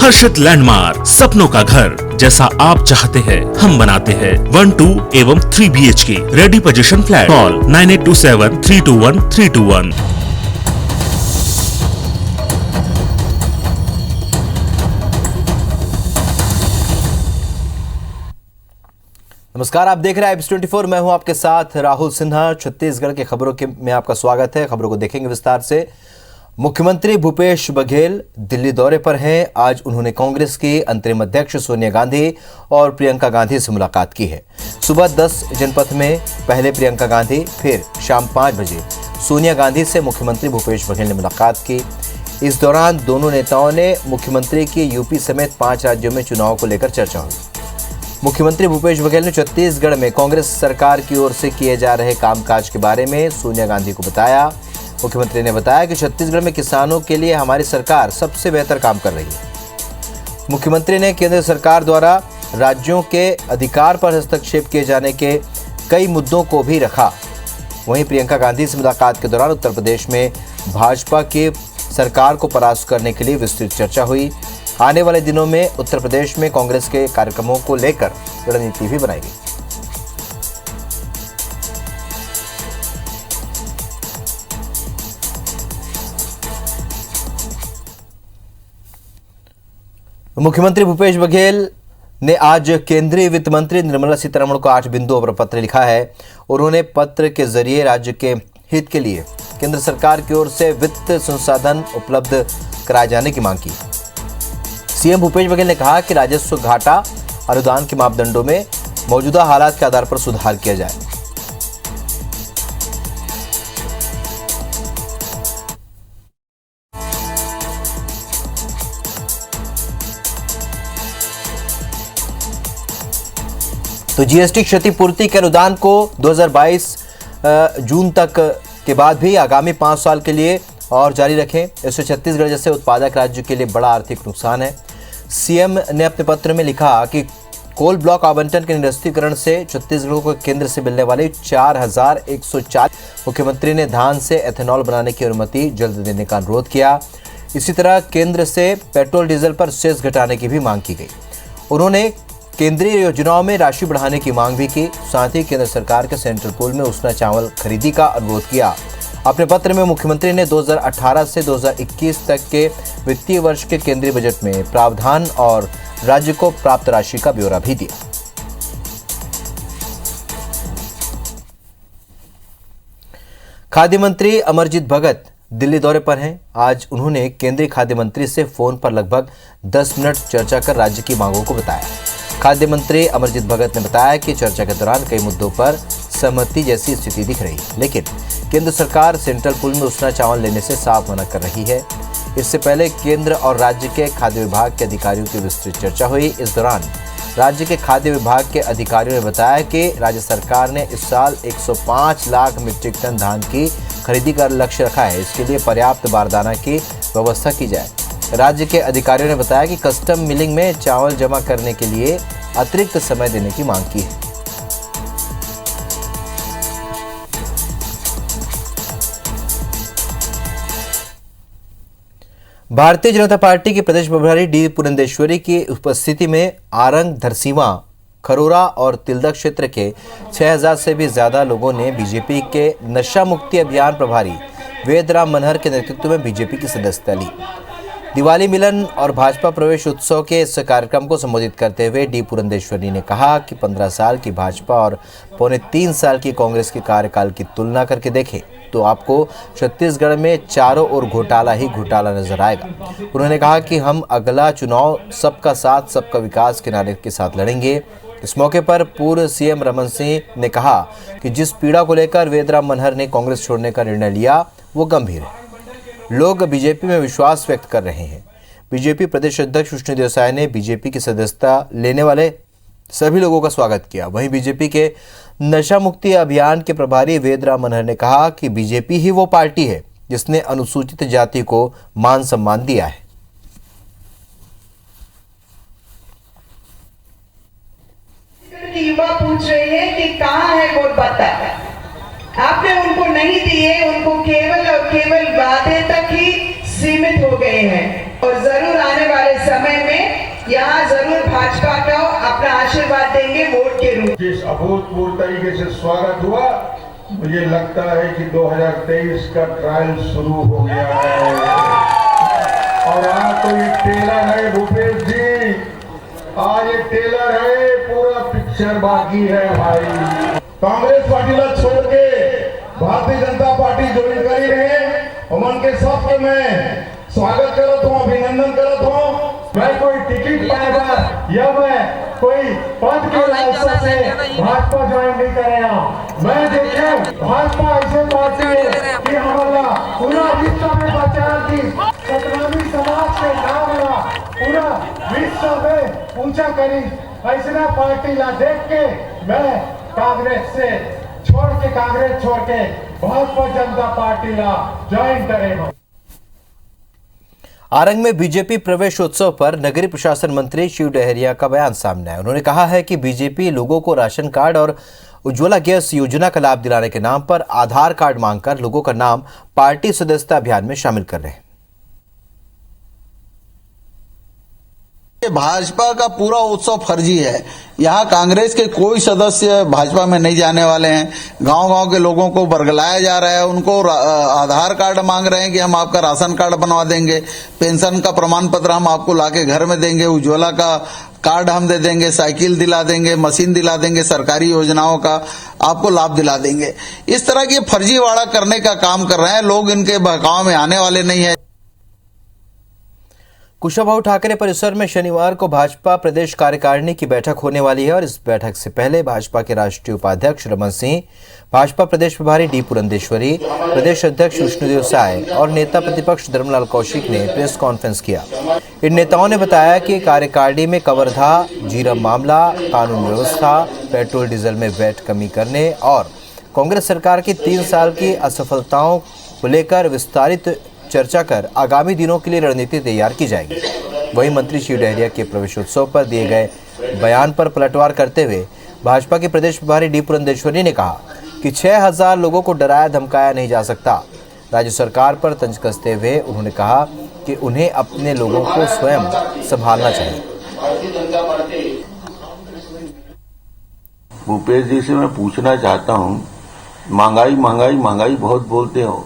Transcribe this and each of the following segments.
आकर्षित लैंडमार्क, सपनों का घर जैसा आप चाहते हैं हम बनाते हैं। 1, 2 एवं 3 BHK ready position flat. Call 9827321321। नमस्कार, आप देख रहे हैं IPS24। मैं हूं आपके साथ राहुल सिन्हा। छत्तीसगढ़ की खबरों में आपका स्वागत है। खबरों को देखेंगे विस्तार से। मुख्यमंत्री भूपेश बघेल दिल्ली दौरे पर हैं। आज उन्होंने कांग्रेस की अंतरिम अध्यक्ष सोनिया गांधी और प्रियंका गांधी से मुलाकात की है। सुबह 10 जनपथ में पहले प्रियंका गांधी, फिर शाम 5 बजे सोनिया गांधी से मुख्यमंत्री भूपेश बघेल ने मुलाकात की। इस दौरान दोनों नेताओं ने मुख्यमंत्री की यूपी समेत 5 राज्यों में चुनाव को लेकर चर्चा हुई। मुख्यमंत्री भूपेश बघेल ने छत्तीसगढ़ में कांग्रेस सरकार की ओर से किए जा रहे कामकाज के बारे में सोनिया गांधी को बताया। मुख्यमंत्री ने बताया कि छत्तीसगढ़ में किसानों के लिए हमारी सरकार सबसे बेहतर काम कर रही है। मुख्यमंत्री ने केंद्र सरकार द्वारा राज्यों के अधिकार पर हस्तक्षेप किए जाने के कई मुद्दों को भी रखा। वहीं प्रियंका गांधी से मुलाकात के दौरान उत्तर प्रदेश में भाजपा की सरकार को परास्त करने के लिए विस्तृत चर्चा हुई। आने वाले दिनों में उत्तर प्रदेश में कांग्रेस के कार्यक्रमों को लेकर रणनीति भी बनाई गई। मुख्यमंत्री भूपेश बघेल ने आज केंद्रीय वित्त मंत्री निर्मला सीतारमण को 8 बिंदुओं पर पत्र लिखा है। उन्होंने पत्र के जरिए राज्य के हित के लिए केंद्र सरकार की ओर से वित्त संसाधन उपलब्ध कराए जाने की मांग की। सीएम भूपेश बघेल ने कहा कि राजस्व घाटा अनुदान के मापदंडों में मौजूदा हालात के आधार पर सुधार किया जाए। तो जीएसटी क्षतिपूर्ति के अनुदान को 2022 जून तक के बाद भी आगामी 5 साल के लिए और जारी रखें। इससे छत्तीसगढ़ जैसे उत्पादक राज्य के लिए बड़ा आर्थिक नुकसान है। सीएम ने अपने पत्र में लिखा कि कोल ब्लॉक आवंटन के निरस्तीकरण से छत्तीसगढ़ को केंद्र से मिलने वाले 4104। मुख्यमंत्री ने धान से एथेनॉल बनाने की अनुमति जल्द देने का अनुरोध किया। इसी तरह केंद्र से पेट्रोल डीजल पर सेस घटाने की भी मांग की गई। उन्होंने केंद्रीय योजनाओं में राशि बढ़ाने की मांग भी की। साथ ही केंद्र सरकार के सेंट्रल पूल में उसना चावल खरीदी का अनुरोध किया। अपने पत्र में मुख्यमंत्री ने 2018 से 2021 तक के वित्तीय वर्ष के केंद्रीय बजट में प्रावधान और राज्य को प्राप्त राशि का ब्यौरा भी दिया। खाद्य मंत्री अमरजीत भगत दिल्ली दौरे पर हैं। आज उन्होंने केंद्रीय खाद्य मंत्री से फोन पर लगभग 10 मिनट चर्चा कर राज्य की मांगों को बताया। खाद्य मंत्री अमरजीत भगत ने बताया कि चर्चा के दौरान कई मुद्दों पर सहमति जैसी स्थिति दिख रही है, लेकिन केंद्र सरकार सेंट्रल पूल में उसना चावल लेने से साफ मना कर रही है। इससे पहले केंद्र और राज्य के खाद्य विभाग के अधिकारियों की विस्तृत चर्चा हुई। इस दौरान राज्य के खाद्य विभाग के अधिकारियों ने बताया कि राज्य सरकार ने इस साल 105 लाख मीट्रिक टन धान की खरीदी का लक्ष्य रखा है। इसके लिए पर्याप्त बारदाना की व्यवस्था की जाए। राज्य के अधिकारियों ने बताया कि कस्टम मिलिंग में चावल जमा करने के लिए अतिरिक्त समय देने की मांग की है। भारतीय जनता पार्टी के प्रदेश प्रभारी डी पुरंदेश्वरी की उपस्थिति में आरंग, धरसींवा, खरोरा और तिल्दा क्षेत्र के 6000 से भी ज्यादा लोगों ने बीजेपी के नशा मुक्ति अभियान प्रभारी वेदराम मनहर के नेतृत्व में बीजेपी की सदस्यता ली। दिवाली मिलन और भाजपा प्रवेश उत्सव के इस कार्यक्रम को संबोधित करते हुए डी पुरंदेश्वरी ने कहा कि 15 साल की भाजपा और 3.25 साल की कांग्रेस के कार्यकाल की तुलना करके देखें तो आपको छत्तीसगढ़ में चारों ओर घोटाला ही घोटाला नजर आएगा। उन्होंने कहा कि हम अगला चुनाव सबका साथ सबका विकास के नारे के साथ लड़ेंगे। इस मौके पर पूर्व सीएम रमन सिंह ने कहा कि जिस पीड़ा को लेकर वेदराम मनहर ने कांग्रेस छोड़ने का निर्णय लिया वो गंभीर है। लोग बीजेपी में विश्वास व्यक्त कर रहे हैं। बीजेपी प्रदेश अध्यक्ष विष्णु देसाई ने बीजेपी की सदस्यता लेने वाले सभी लोगों का स्वागत किया। वहीं बीजेपी के नशा मुक्ति अभियान के प्रभारी वेदराम मनहर ने कहा कि बीजेपी ही वो पार्टी है जिसने अनुसूचित जाति को मान सम्मान दिया है। युवा पूछ रहे हैं कि कहाँ है वोट पत्ता। आपने उनको नहीं दिए, उनको केवल और केवल वादे तक ही सीमित हो गए हैं और जरूर आने वाले समय में यहाँ जरूर भाजपा को अपना आशीर्वाद देंगे वोट के रूप में। जिस अभूतपूर्व तरीके से स्वागत हुआ, मुझे लगता है कि 2023 का ट्रायल शुरू हो गया है। और आज तो ये टेलर है भूपेश जी, आज ये टेलर है, पूरा पिक्चर बाकी है भाई। कांग्रेस पार्टी ला छोड़ के भारतीय जनता पार्टी ज्वाइन करी रहे, उमन के सबके मैं स्वागत करत हूँ, अभिनंदन करत हूँ। मैं कोई टिकट पाएगा या मैं कोई पद के लालसा से भाजपा ज्वाइन नहीं करेगा। मैं देखे भाजपा ऐसे पार्टी है कि हमारा पूरा विश्व में प्रचार की, सतनामी समाज के नाम ला पूरा विश्व में ऊंचा करी। ऐसा पार्टी ला देख के मैं कांग्रेस छोड़ के भाजपा जनता पार्टी ला ज्वाइन करेगा। आरंग में बीजेपी प्रवेश उत्सव पर नगरीय प्रशासन मंत्री शिव डहरिया का बयान सामने आया। उन्होंने कहा है कि बीजेपी लोगों को राशन कार्ड और उज्ज्वला गैस योजना का लाभ दिलाने के नाम पर आधार कार्ड मांगकर लोगों का नाम पार्टी सदस्यता अभियान में शामिल कर रहे हैं। भाजपा का पूरा उत्सव फर्जी है। यहाँ कांग्रेस के कोई सदस्य भाजपा में नहीं जाने वाले हैं। गांव-गांव के लोगों को बरगलाया जा रहा है, उनको आधार कार्ड मांग रहे हैं कि हम आपका राशन कार्ड बनवा देंगे, पेंशन का प्रमाण पत्र हम आपको लाके घर में देंगे, उज्ज्वला का कार्ड हम दे देंगे, साइकिल दिला देंगे, मशीन दिला देंगे, सरकारी योजनाओं का आपको लाभ दिला देंगे। इस तरह की फर्जीवाड़ा करने का काम कर रहे हैं लोग। इनके बहकाव में आने वाले नहीं है। कुशाभाऊ ठाकरे परिसर में शनिवार को भाजपा प्रदेश कार्यकारिणी की बैठक होने वाली है और इस बैठक से पहले भाजपा के राष्ट्रीय उपाध्यक्ष रमन सिंह, भाजपा प्रदेश प्रभारी डी पुरंदेश्वरी, प्रदेश अध्यक्ष विष्णुदेव साय और नेता प्रतिपक्ष धर्मलाल कौशिक ने प्रेस कॉन्फ्रेंस किया। इन नेताओं ने बताया कि कार्यकारिणी में कवर्धा, जीरम मामला, कानून व्यवस्था, पेट्रोल डीजल में वैट कमी करने और कांग्रेस सरकार की 3 साल की असफलताओं को लेकर विस्तारित चर्चा कर आगामी दिनों के लिए रणनीति तैयार की जाएगी। वहीं मंत्री शिव डहरिया के प्रवेशोत्सव पर दिए गए बयान पर पलटवार करते हुए भाजपा के प्रदेश प्रभारी डी पुरंदेश्वरी ने कहा कि 6000 लोगों को डराया धमकाया नहीं जा सकता। राज्य सरकार पर तंज कसते हुए उन्होंने कहा कि उन्हें अपने लोगों को स्वयं संभालना चाहिए। भूपेश जी से मैं पूछना चाहता हूं, महंगाई महंगाई महंगाई बहुत बोलते हो,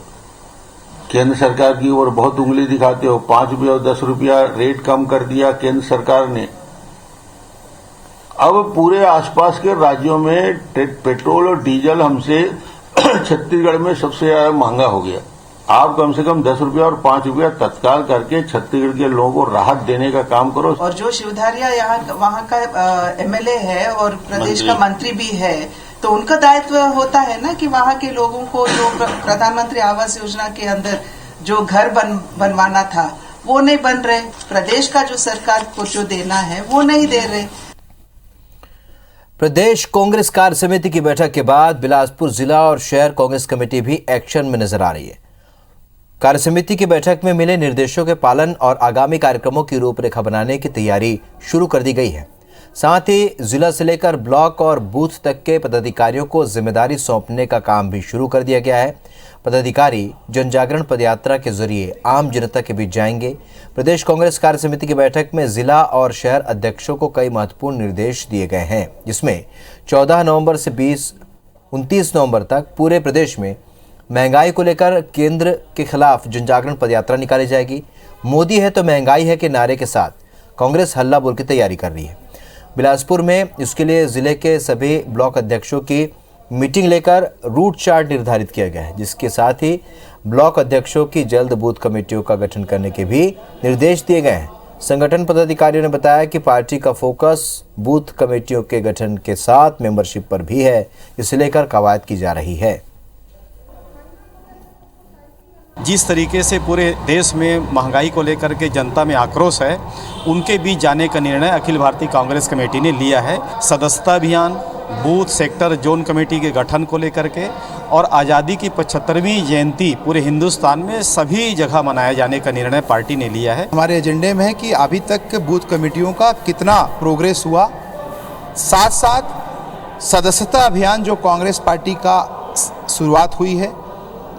केंद्र सरकार की ओर बहुत उंगली दिखाते हो। 5 रुपया और 10 रुपया रेट कम कर दिया केंद्र सरकार ने। अब पूरे आसपास के राज्यों में पेट्रोल और डीजल हमसे छत्तीसगढ़ में सबसे ज्यादा महंगा हो गया। आप कम से कम 10 रुपया और 5 रुपया तत्काल करके छत्तीसगढ़ के लोगों को राहत देने का काम करो। और जो शिवधारिया यहाँ वहाँ का एमएलए है और प्रदेश का मंत्री भी है, तो उनका दायित्व होता है ना कि वहाँ के लोगों को जो प्रधानमंत्री आवास योजना के अंदर जो घर बनवाना था वो नहीं बन रहे। प्रदेश का जो सरकार को जो देना है वो नहीं दे रहे। प्रदेश कांग्रेस कार्य समिति की बैठक के बाद बिलासपुर जिला और शहर कांग्रेस कमेटी भी एक्शन में नजर आ रही है। कार्य समिति की बैठक में मिले निर्देशों के पालन और आगामी कार्यक्रमों की रूपरेखा बनाने की तैयारी शुरू कर दी गई है। साथ ही जिला से लेकर ब्लॉक और बूथ तक के पदाधिकारियों को जिम्मेदारी सौंपने का काम भी शुरू कर दिया गया है। पदाधिकारी जनजागरण पदयात्रा के जरिए आम जनता के बीच जाएंगे। प्रदेश कांग्रेस कार्य समिति की बैठक में जिला और शहर अध्यक्षों को कई महत्वपूर्ण निर्देश दिए गए हैं, जिसमें 14 नवंबर से 29 नवंबर तक पूरे प्रदेश में महंगाई को लेकर केंद्र के खिलाफ जनजागरण पदयात्रा निकाली जाएगी। मोदी है तो महंगाई है के नारे के साथ कांग्रेस हल्ला बोल की तैयारी कर रही है। बिलासपुर में इसके लिए जिले के सभी ब्लॉक अध्यक्षों की मीटिंग लेकर रूट चार्ट निर्धारित किया गया है, जिसके साथ ही ब्लॉक अध्यक्षों की जल्द बूथ कमेटियों का गठन करने के भी निर्देश दिए गए हैं। संगठन पदाधिकारियों ने बताया कि पार्टी का फोकस बूथ कमेटियों के गठन के साथ मेंबरशिप पर भी है, इसे लेकर कवायद की जा रही है। जिस तरीके से पूरे देश में महंगाई को लेकर के जनता में आक्रोश है, उनके बीच जाने का निर्णय अखिल भारतीय कांग्रेस कमेटी ने लिया है। सदस्यता अभियान, बूथ सेक्टर जोन कमेटी के गठन को लेकर के और आज़ादी की 75वीं जयंती पूरे हिंदुस्तान में सभी जगह मनाए जाने का निर्णय पार्टी ने लिया है। हमारे एजेंडे में है कि अभी तक बूथ कमेटियों का कितना प्रोग्रेस हुआ, साथ साथ सदस्यता अभियान जो कांग्रेस पार्टी का शुरुआत हुई है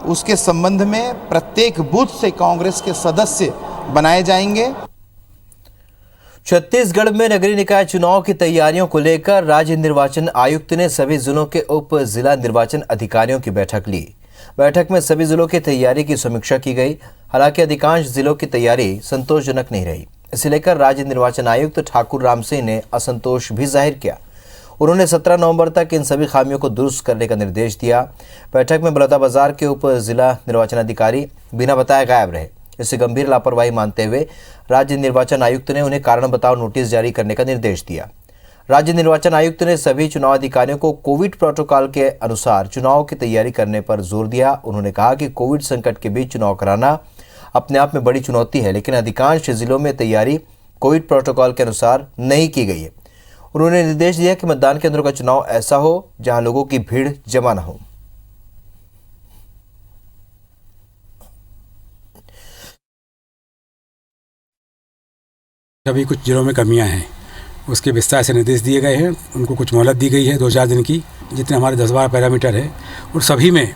उसके संबंध में प्रत्येक बूथ से कांग्रेस के सदस्य बनाए जाएंगे। छत्तीसगढ़ में नगरीय निकाय चुनाव की तैयारियों को लेकर राज्य निर्वाचन आयुक्त ने सभी जिलों के उप जिला निर्वाचन अधिकारियों की बैठक ली। बैठक में सभी जिलों की तैयारी की समीक्षा की गई। हालांकि अधिकांश जिलों की तैयारी संतोषजनक नहीं रही। इसे लेकर राज्य निर्वाचन आयुक्त ठाकुर राम सिंह ने असंतोष भी जाहिर किया। उन्होंने 17 नवंबर तक इन सभी खामियों को दुरुस्त करने का निर्देश दिया। बैठक में बलौदाबाजार के उप जिला निर्वाचन अधिकारी बिना बताए गायब रहे। इसे गंभीर लापरवाही मानते हुए राज्य निर्वाचन आयुक्त ने उन्हें कारण बताओ नोटिस जारी करने का निर्देश दिया। राज्य निर्वाचन आयुक्त ने सभी चुनाव अधिकारियों को कोविड प्रोटोकॉल के अनुसार चुनाव की तैयारी करने पर जोर दिया। उन्होंने कहा कि कोविड संकट के बीच चुनाव कराना अपने आप में बड़ी चुनौती है, लेकिन अधिकांश जिलों में तैयारी कोविड प्रोटोकॉल के अनुसार नहीं की गई है। उन्होंने निर्देश दिया कि मतदान केंद्रों का चुनाव ऐसा हो जहां लोगों की भीड़ जमा न हो। अभी कुछ जिलों में कमियां हैं, उसके विस्तार से निर्देश दिए गए हैं। उनको कुछ मोहलत दी गई है 2-4 दिन की। जितने हमारे 10-12 पैरामीटर है और सभी में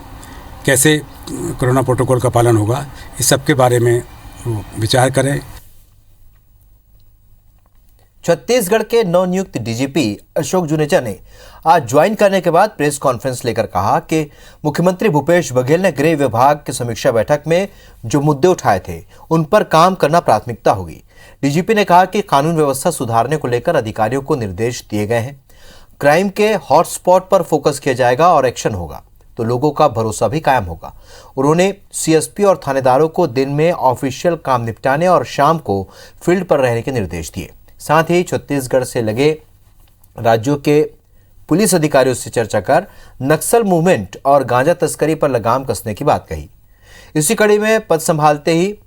कैसे कोरोना प्रोटोकॉल का पालन होगा, इस सब के बारे में वो विचार करें। छत्तीसगढ़ के नवनियुक्त डीजीपी अशोक जुनेजा ने आज ज्वाइन करने के बाद प्रेस कॉन्फ्रेंस लेकर कहा कि मुख्यमंत्री भूपेश बघेल ने गृह विभाग की समीक्षा बैठक में जो मुद्दे उठाए थे उन पर काम करना प्राथमिकता होगी। डीजीपी ने कहा कि कानून व्यवस्था सुधारने को लेकर अधिकारियों को निर्देश दिए गए हैं। क्राइम के हॉटस्पॉट पर फोकस किया जाएगा और एक्शन होगा तो लोगों का भरोसा भी कायम होगा। उन्होंने सीएसपी और थानेदारों को दिन में ऑफिशियल काम निपटाने और शाम को फील्ड पर रहने के निर्देश दिए। साथ ही छत्तीसगढ़ से लगे राज्यों के पुलिस अधिकारियों से चर्चा कर नक्सल मूवमेंट और गांजा तस्करी पर लगाम कसने की बात कही। इसी कड़ी में पद संभालते ही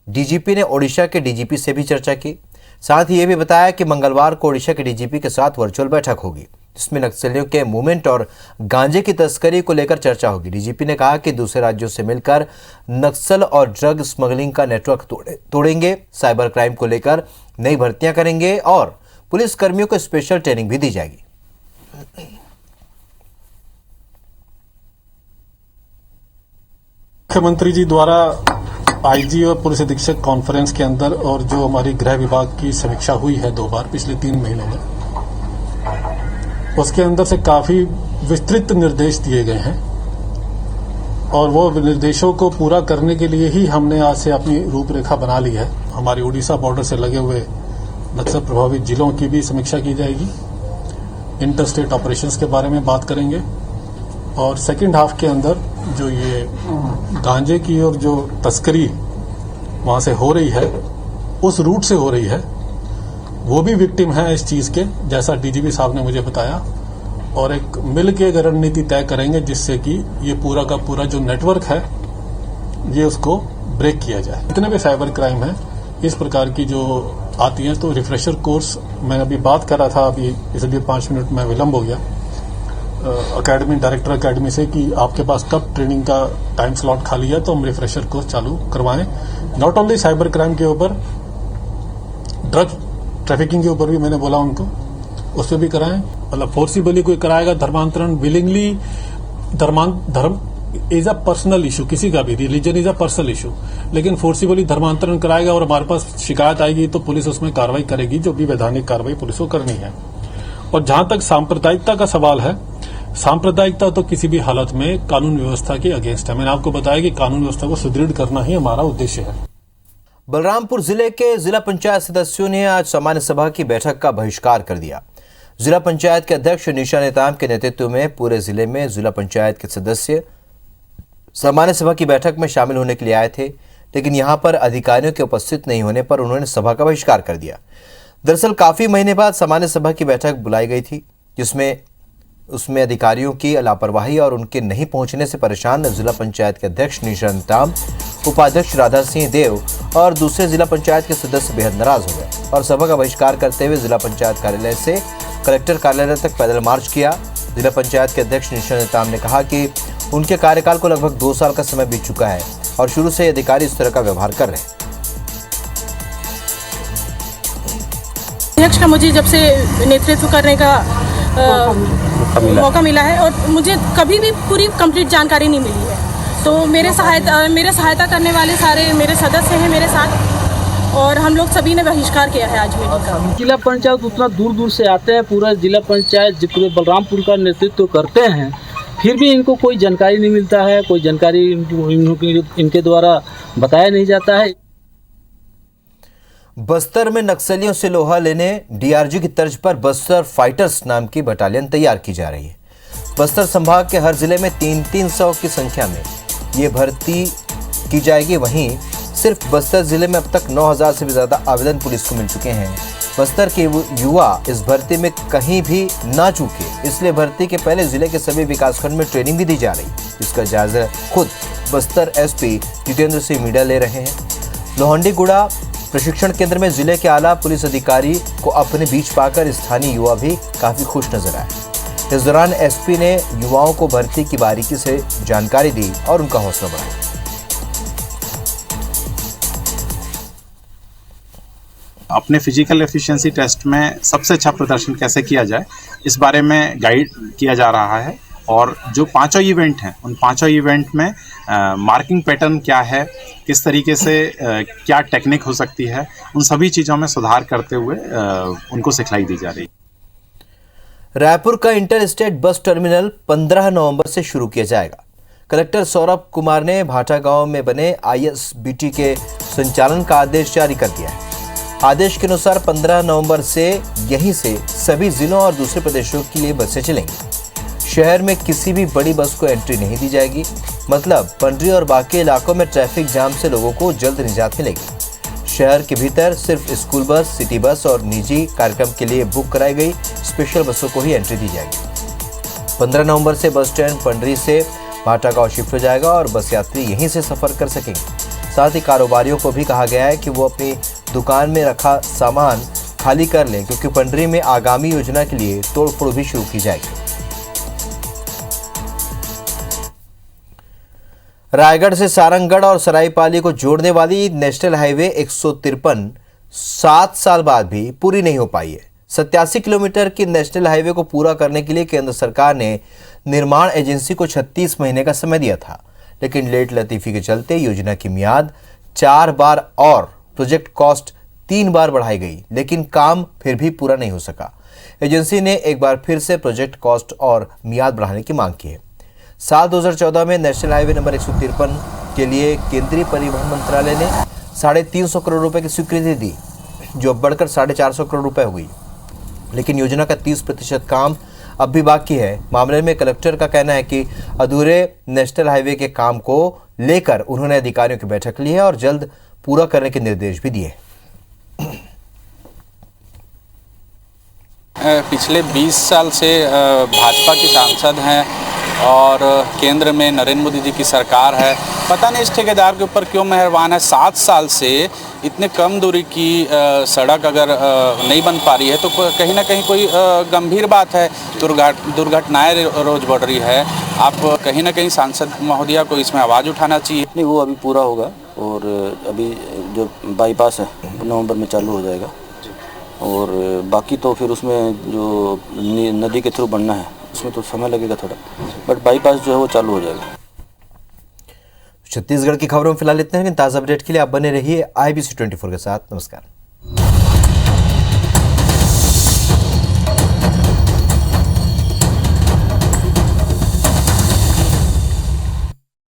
डीजीपी ने ओडिशा के डीजीपी से भी चर्चा की। साथ ही यह भी बताया कि मंगलवार को ओडिशा के डीजीपी के साथ वर्चुअल बैठक होगी, जिसमें नक्सलियों के मूवमेंट और गांजे की तस्करी को लेकर चर्चा होगी। डीजीपी ने कहा कि दूसरे राज्यों से मिलकर नक्सल और ड्रग स्मगलिंग का नेटवर्क तोड़ेंगे, साइबर क्राइम को लेकर नई भर्तियां करेंगे और पुलिस कर्मियों को स्पेशल ट्रेनिंग भी दी जाएगी। मुख्यमंत्री जी द्वारा आईजी और पुलिस अधीक्षक कॉन्फ्रेंस के अंदर और जो हमारी गृह विभाग की समीक्षा हुई है 2 बार पिछले 3 महीनों में, उसके अंदर से काफी विस्तृत निर्देश दिए गए हैं और वो निर्देशों को पूरा करने के लिए ही हमने आज से अपनी रूपरेखा बना ली है। हमारी उड़ीसा बॉर्डर से लगे हुए नक्सल प्रभावित जिलों की भी समीक्षा की जाएगी। इंटर स्टेट ऑपरेशंस के बारे में बात करेंगे और सेकेंड हाफ के अंदर जो ये गांजे की और जो तस्करी वहां से हो रही है, उस रूट से हो रही है, वो भी विक्टिम है इस चीज के, जैसा डीजीपी साहब ने मुझे बताया। और एक मिल के रणनीति तय करेंगे जिससे कि ये पूरा का पूरा जो नेटवर्क है ये उसको ब्रेक किया जाए। जितने भी साइबर क्राइम है इस प्रकार की जो आती हैं, तो रिफ्रेशर कोर्स मैं अभी बात कर रहा था, अभी इसलिए 5 मिनट में विलम्ब हो गया अकेडमी डायरेक्टर अकेडमी से कि आपके पास कब ट्रेनिंग का टाइम स्लॉट खाली है, तो हम रिफ्रेशर कोर्स चालू करवाएं। नॉट ओनली साइबर क्राइम के ऊपर, ड्रग ट्रैफिकिंग के ऊपर भी मैंने बोला उनको, उस पर भी कराएं। मतलब फोर्सिबली कोई कराएगा धर्मांतरण, विलिंगली धर्म इज अ पर्सनल इशू, किसी का भी religion is a personal issue, लेकिन फोर्सिबली धर्मांतरण कराएगा और हमारे पास शिकायत आएगी तो पुलिस उसमें कार्रवाई करेगी, जो भी वैधानिक कार्रवाई पुलिस को करनी है। और जहां तक सांप्रदायिकता का सवाल है, सांप्रदायिकता तो किसी भी हालत में कानून व्यवस्था के अगेंस्ट है। मैंने आपको बताया कि कानून व्यवस्था को सुदृढ़ करना ही हमारा उद्देश्य है। बलरामपुर जिले के जिला पंचायत सदस्यों ने आज सामान्य सभा की बैठक का बहिष्कार कर दिया। जिला पंचायत के अध्यक्ष निशा नेताम के नेतृत्व में पूरे जिले में जिला पंचायत के सदस्य सामान्य सभा की बैठक में शामिल होने के लिए आए थे, लेकिन यहां पर अधिकारियों के उपस्थित नहीं होने पर उन्होंने सभा का बहिष्कार कर दिया। दरअसल काफी महीने बाद सामान्य सभा की बैठक बुलाई गई थी, जिसमें उसमें अधिकारियों की लापरवाही और उनके नहीं पहुंचने से परेशान जिला पंचायत के अध्यक्ष निशा नेताम, उपाध्यक्ष राधा सिंह देव और दूसरे जिला पंचायत के सदस्य बेहद नाराज हो गए और सभा का बहिष्कार करते हुए जिला पंचायत कार्यालय से कलेक्टर कार्यालय तक पैदल मार्च किया। जिला पंचायत के अध्यक्ष निशा नेताम ने कहा कि उनके कार्यकाल को लगभग 2 साल का समय बीत चुका है और शुरू से अधिकारी इस तरह का व्यवहार कर रहे हैं। अध्यक्ष का मुझे जब से नेतृत्व करने का मौका मिला है और मुझे कभी भी पूरी कंप्लीट जानकारी नहीं मिली है, तो मेरे सहायता करने वाले सारे मेरे सदस्य हैं मेरे साथ, और हम लोग सभी ने बहिष्कार किया है आज मीटिंग का। जिला पंचायत उतना दूर दूर से आते हैं, पूरा जिला पंचायत पूरे बलरामपुर का नेतृत्व करते हैं, फिर भी इनको कोई जानकारी नहीं मिलता है, कोई जानकारी इनके द्वारा बताया नहीं जाता है। बस्तर में नक्सलियों से लोहा लेने डीआरजी की तर्ज पर बस्तर फाइटर्स नाम की बटालियन तैयार की जा रही है। बस्तर संभाग के हर जिले में 300 की संख्या में ये भर्ती की जाएगी। वहीं सिर्फ बस्तर जिले में अब तक 9000 से भी ज्यादा आवेदन पुलिस को मिल चुके हैं। बस्तर के युवा इस भर्ती में कहीं भी ना चूके, इसलिए भर्ती के पहले जिले के सभी विकासखंड में ट्रेनिंग भी दी जा रही, जिसका जायजा खुद बस्तर एसपी जितेंद्र सिंह मीणा ले रहे हैं। लोहंडीगुड़ा प्रशिक्षण केंद्र में जिले के आला पुलिस अधिकारी को अपने बीच पाकर स्थानीय युवा भी काफी खुश नजर आए। इस दौरान एसपी ने युवाओं को भर्ती की बारीकी से जानकारी दी और उनका हौसला बढ़ाया। अपने फिजिकल एफिशिएंसी टेस्ट में सबसे अच्छा प्रदर्शन कैसे किया जाए, इस बारे में गाइड किया जा रहा है। और जो पांचों इवेंट हैं, उन पांचों इवेंट में मार्किंग पैटर्न क्या है, किस तरीके से क्या टेक्निक हो सकती है, उन सभी चीज़ों में सुधार करते हुए उनको सिखलाई दी जा रही है। रायपुर का इंटर स्टेट बस टर्मिनल 15 नवंबर से शुरू किया जाएगा। कलेक्टर सौरभ कुमार ने भाटा गांव में बने ISBT के संचालन का आदेश जारी कर दिया है। आदेश के अनुसार 15 नवंबर से यहीं से सभी जिलों और दूसरे प्रदेशों के लिए बसें चलेंगी। शहर में किसी भी बड़ी बस को एंट्री नहीं दी जाएगी। मतलब पंडरी और बाकी इलाकों में ट्रैफिक जाम से लोगों को जल्द निजात मिलेगी। शहर के भीतर सिर्फ स्कूल बस, सिटी बस और निजी कार्यक्रम के लिए बुक कराई गई स्पेशल बसों को ही एंट्री दी जाएगी। 15 नवंबर से बस स्टैंड पंडरी से भाटा गांव शिफ्ट हो जाएगा और बस यात्री यहीं से सफर कर सकेंगे। साथ ही कारोबारियों को भी कहा गया है कि वो अपनी दुकान में रखा सामान खाली कर लें, क्योंकि पंडरी में आगामी योजना के लिए तोड़फोड़ भी शुरू की जाएगी। रायगढ़ से सारंगगढ़ और सरायपाली को जोड़ने वाली नेशनल हाईवे 153 7 साल बाद भी पूरी नहीं हो पाई है। 87 किलोमीटर की नेशनल हाईवे को पूरा करने के लिए केंद्र सरकार ने निर्माण एजेंसी को 36 महीने का समय दिया था, लेकिन लेट लतीफी के चलते योजना की मियाद 4 बार और प्रोजेक्ट कॉस्ट 3 बार बढ़ाई गई, लेकिन काम फिर भी पूरा नहीं हो सका। एजेंसी ने एक बार फिर से प्रोजेक्ट कॉस्ट और मियाद बढ़ाने की मांग की है। साल 2014 में नेशनल हाईवे नंबर 153 के लिए केंद्रीय परिवहन मंत्रालय ने 350 करोड़ रुपए की स्वीकृति दी, जो अब बढ़कर 450 करोड़ रुपए हुई, लेकिन योजना का 30% काम अब भी बाकी है। मामले में कलेक्टर का कहना है कि अधूरे नेशनल हाईवे के काम को लेकर उन्होंने अधिकारियों की बैठक ली है और जल्द पूरा करने के निर्देश भी दिए। पिछले 20 साल से भाजपा के सांसद हैं और केंद्र में नरेंद्र मोदी जी की सरकार है। पता नहीं इस ठेकेदार के ऊपर क्यों मेहरबान है। 7 साल से इतने कम दूरी की सड़क अगर नहीं बन पा रही है तो कहीं ना कहीं कोई गंभीर बात है। दुर्घटनाएं रोज बढ़ रही है। आप कहीं ना कहीं सांसद महोदया को इसमें आवाज़ उठाना चाहिए। नहीं, वो अभी पूरा होगा और अभी जो बाईपास है नवंबर में चालू हो जाएगा और बाकी तो फिर उसमें जो नदी के थ्रू बनना है उसमें तो समय लगेगा थोड़ा, बट बाईपास जो है वो चालू हो जाएगा। छत्तीसगढ़ की खबरों में फिलहाल इतना है, लेकिन ताज़ा अपडेट के लिए आप बने रहिए IBC 24 के साथ। नमस्कार।